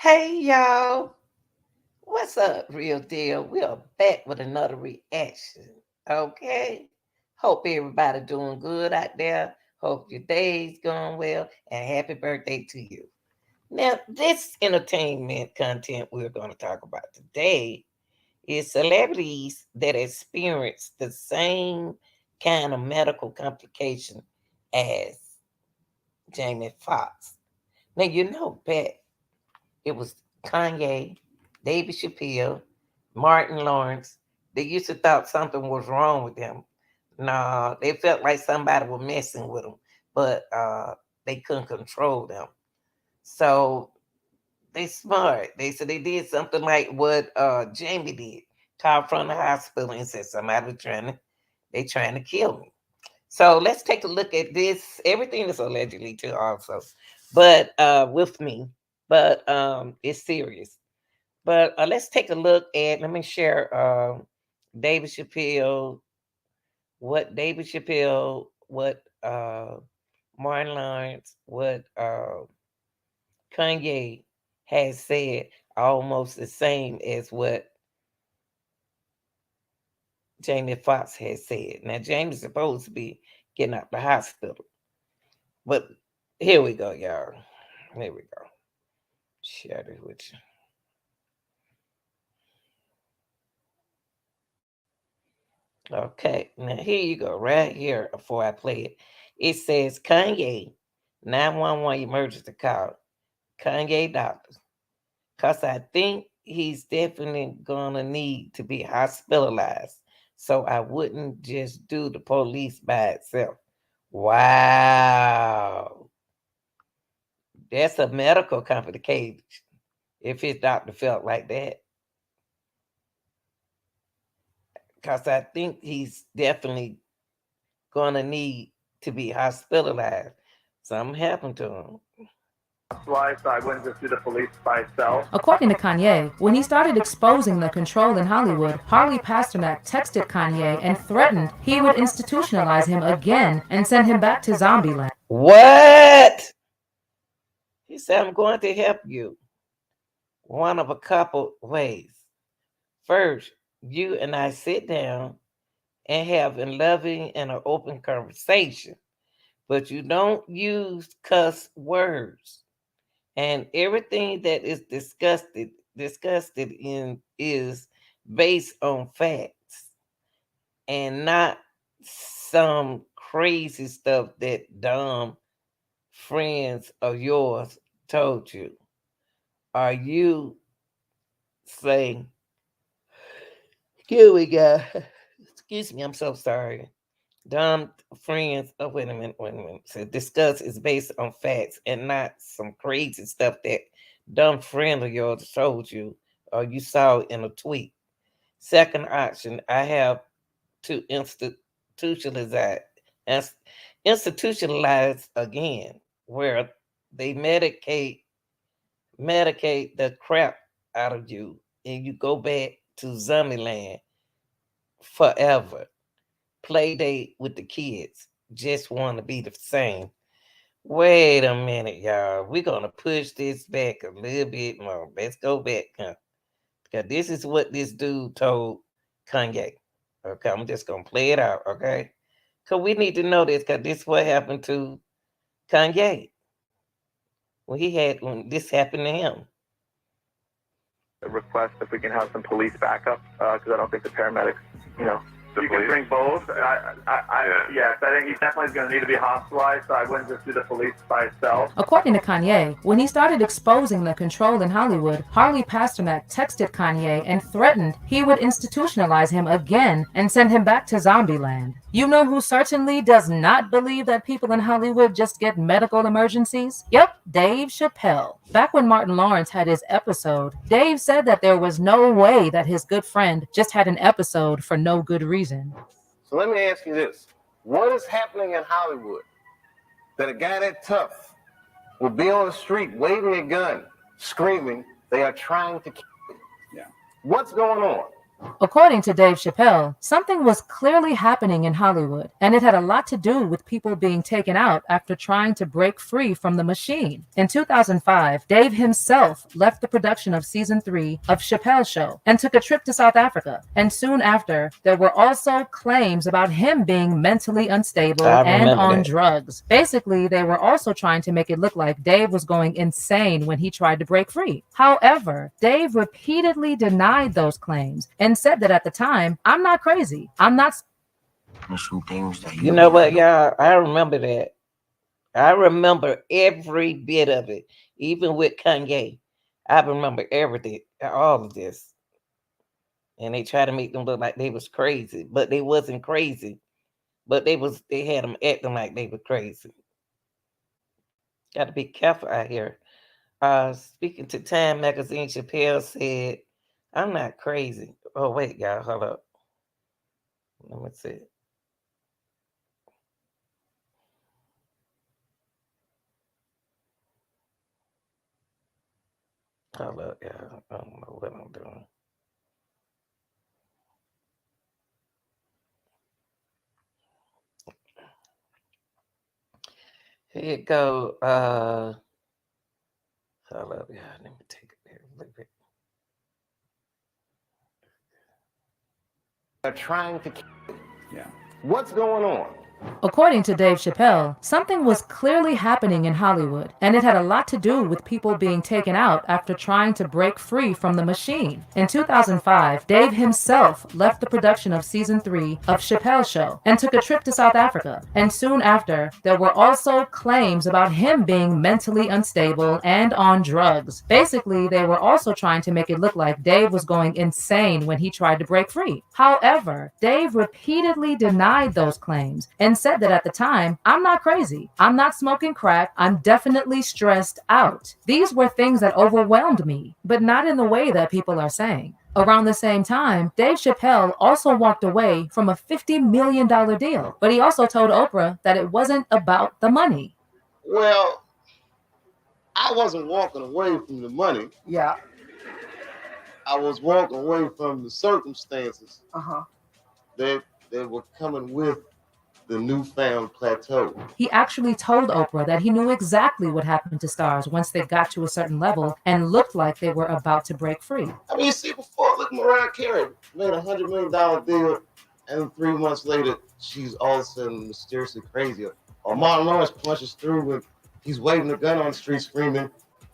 Hey y'all, what's up, real deal? We are back with another reaction. Okay, hope everybody doing good out there. Hope your day's going well, and happy birthday to you. Now, this entertainment content we're going to talk about today is celebrities that experience the same kind of medical complication as Jamie Foxx. Now, back it was Kanye, David Chappelle, Martin Lawrence. They used to thought something was wrong with them. Nah, they felt like somebody was messing with them, but they couldn't control them. So they smart. They said they did something like what Jamie did. Called from the hospital and said somebody was trying to kill me. So let's take a look at this. Everything is allegedly too also. But with me. But it's serious. But let's take a look at. Let me share David Chappelle. What David Chappelle? What Martin Lawrence? What Kanye has said? Almost the same as what Jamie Foxx has said. Now Jamie's supposed to be getting out the hospital, but here we go, y'all. Here we go. Share this with you. Okay, now here you go, right here before I play it. It says Kanye 911 emergency call. Kanye doctors. Because I think he's definitely gonna need to be hospitalized. So I wouldn't just do the police by itself. Wow. That's a medical complication if his doctor felt like that. Because I think he's definitely gonna need to be hospitalized. Something happened to him. Why, so I wouldn't just do the police by itself. According to Kanye, when he started exposing the control in Hollywood, Harley Pasternak texted Kanye and threatened he would institutionalize him again and send him back to Zombieland. What? He said, I'm going to help you. One of a couple ways. First, you and I sit down and have a loving and an open conversation, but you don't use cuss words. And everything that is disgusted in is based on facts and not some crazy stuff that dumb friends of yours told you. Are you saying, here we go? Excuse me, I'm so sorry. Dumb friends. Oh, wait a minute. So discuss is based on facts and not some crazy stuff that dumb friend of yours told you or you saw in a tweet. Second option, I have to institutionalize ins- institutionalize again, where they medicate the crap out of you and you go back to zombie land forever. Play date with the kids. Just want to be the same. Wait a minute, y'all. We're gonna push this back a little bit more. Let's go back, huh? Because this is what this dude told Kanye. Okay, I'm just gonna play it out, okay? Cause we need to know this, cause this is what happened to Kanye when this happened to him. Request if we can have some police backup, because I don't think the paramedics, you know, you can bring both. Yes, I think he definitely is going to need to be hospitalized, so I wouldn't just do the police by itself. According to Kanye, when he started exposing the control in Hollywood, Harley Pasternak texted Kanye and threatened he would institutionalize him again and send him back to Zombieland. You know who certainly does not believe that people in Hollywood just get medical emergencies? Yep, Dave Chappelle. Back when Martin Lawrence had his episode, Dave said that there was no way that his good friend just had an episode for no good reason. So let me ask you this. What is happening in Hollywood that a guy that tough will be on the street waving a gun, screaming, they are trying to kill me? Yeah. What's going on? According to Dave Chappelle, something was clearly happening in Hollywood, and it had a lot to do with people being taken out after trying to break free from the machine. In 2005, Dave himself left the production of season 3 of Chappelle's Show and took a trip to South Africa. And soon after, there were also claims about him being mentally unstable and on drugs. Basically, they were also trying to make it look like Dave was going insane when he tried to break free. However, Dave repeatedly denied those claims and said that at the time, I'm not crazy. I'm not. Some things that you know what, y'all? I remember that. I remember every bit of it, even with Kanye. I remember everything, all of this. And they try to make them look like they was crazy, but they wasn't crazy. But they had them acting like they were crazy. Got to be careful out here. Speaking to Time Magazine, Chappelle said, I'm not crazy. Oh, wait, y'all, hold up. Let me see. Hold up, y'all. I don't know what I'm doing. Here you go. Hold up, y'all. Let me take it there a little bit. They're trying to kill you. Yeah. What's going on? According to Dave Chappelle, something was clearly happening in Hollywood, and it had a lot to do with people being taken out after trying to break free from the machine. In 2005, Dave himself left the production of season 3 of Chappelle's Show and took a trip to South Africa. And soon after, there were also claims about him being mentally unstable and on drugs. Basically, they were also trying to make it look like Dave was going insane when he tried to break free. However, Dave repeatedly denied those claims and said that at the time, I'm not crazy. I'm not smoking crack. I'm definitely stressed out. These were things that overwhelmed me, but not in the way that people are saying. Around the same time, Dave Chappelle also walked away from a $50 million deal, but he also told Oprah that it wasn't about the money. Well, I wasn't walking away from the money. Yeah. I was walking away from the circumstances that were coming with the newfound plateau. He actually told Oprah that he knew exactly what happened to stars once they got to a certain level and looked like they were about to break free. I mean, you see, before, look, Mariah Carey made a $100 million deal, and 3 months later, she's all of a sudden mysteriously crazy. Or Martin Lawrence punches through and he's waving a gun on the street screaming,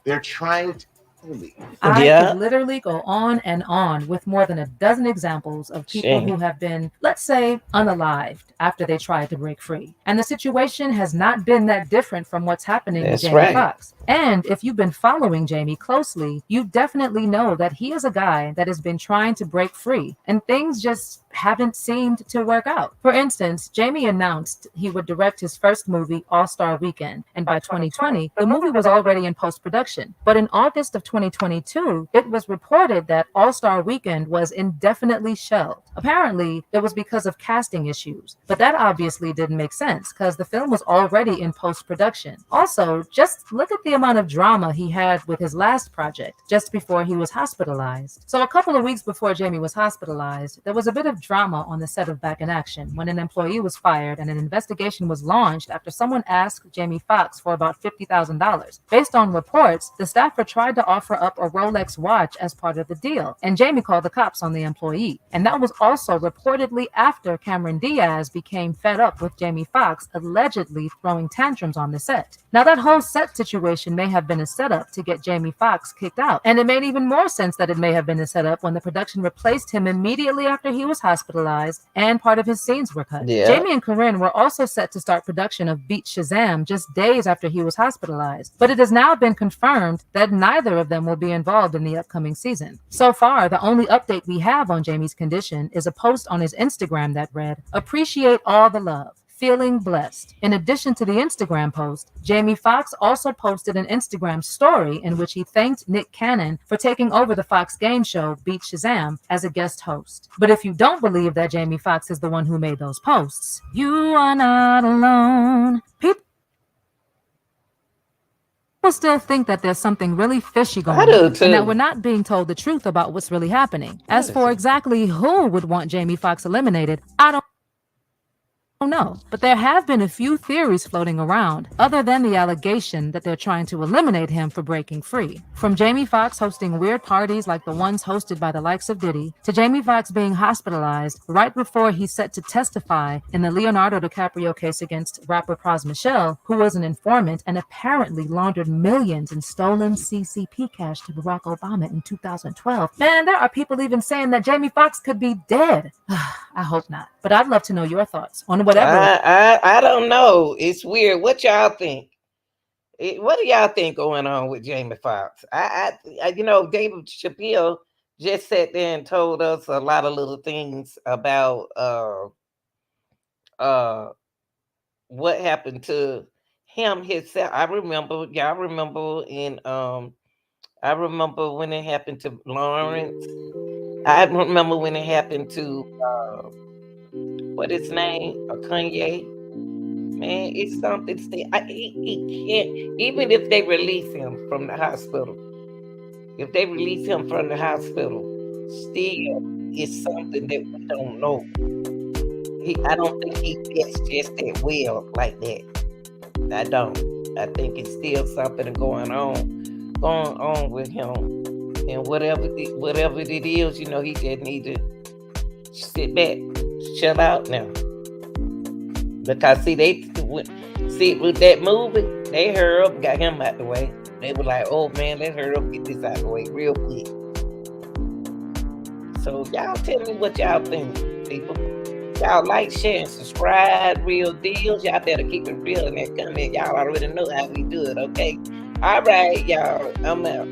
they're trying to kill me. I could literally go on and on with more than a dozen examples of people who have been, let's say, unalived after they tried to break free. And the situation has not been that different from what's happening with Jamie Foxx. And if you've been following Jamie closely, you definitely know that he is a guy that has been trying to break free, and things just haven't seemed to work out. For instance, Jamie announced he would direct his first movie, All-Star Weekend, and by 2020, the movie was already in post-production. But in August of 2022, it was reported that All-Star Weekend was indefinitely shelved. Apparently, it was because of casting issues, but that obviously didn't make sense because the film was already in post-production. Also, just look at the amount of drama he had with his last project just before he was hospitalized. So a couple of weeks before Jamie was hospitalized, there was a bit of drama on the set of Back in Action when an employee was fired and an investigation was launched after someone asked Jamie Foxx for about $50,000. Based on reports, the staffer tried to offer up a Rolex watch as part of the deal, and Jamie called the cops on the employee. And that was also reportedly after Cameron Diaz became fed up with Jamie Foxx allegedly throwing tantrums on the set. Now that whole set situation may have been a setup to get Jamie Foxx kicked out, and it made even more sense that it may have been a setup when the production replaced him immediately after he was hospitalized and part of his scenes were cut. Jamie and Corinne were also set to start production of Beat Shazam just days after he was hospitalized, but it has now been confirmed that neither of them will be involved in the upcoming season. So far, the only update we have on Jamie's condition is a post on his Instagram that read, "Appreciate all the love. Feeling blessed." In addition to the Instagram post, Jamie Foxx also posted an Instagram story in which he thanked Nick Cannon for taking over the Fox game show Beat Shazam as a guest host. But if you don't believe that Jamie Foxx is the one who made those posts, you are not alone. People people still think that there's something really fishy I going do on and that too. we're not being told the truth about what's really happening. As What is for it? exactly who would want Jamie Foxx eliminated, I don't know, but there have been a few theories floating around, other than the allegation that they're trying to eliminate him for breaking free. From Jamie Foxx hosting weird parties like the ones hosted by the likes of Diddy, to Jamie Foxx being hospitalized right before he's set to testify in the Leonardo DiCaprio case against rapper Pras Michelle, who was an informant and apparently laundered millions in stolen CCP cash to Barack Obama in 2012. Man, there are people even saying that Jamie Foxx could be dead. I hope not, but I'd love to know your thoughts on whatever. I don't know. It's weird. What y'all think? What do y'all think going on with Jamie Foxx? David Chappelle just sat there and told us a lot of little things about uh what happened to him himself. Y'all remember I remember when it happened to Lawrence. I remember when it happened to what his name? Kanye. Man, it's something. He can't. Even if they release him from the hospital, if they release him from the hospital, still it's something that we don't know. I don't think he gets just that well like that. I don't. I think it's still something going on with him, and whatever it is, he just need to sit back, chill out now. Because see with that movie, they hurry up, got him out the way. They were like, "Oh man, let's hurry up, get this out the way real quick." So y'all tell me what y'all think, people. Y'all like, share, and subscribe. Real deals. Y'all better keep it real in that comment. Y'all already know how we do it. Okay. All right, y'all. I'm out.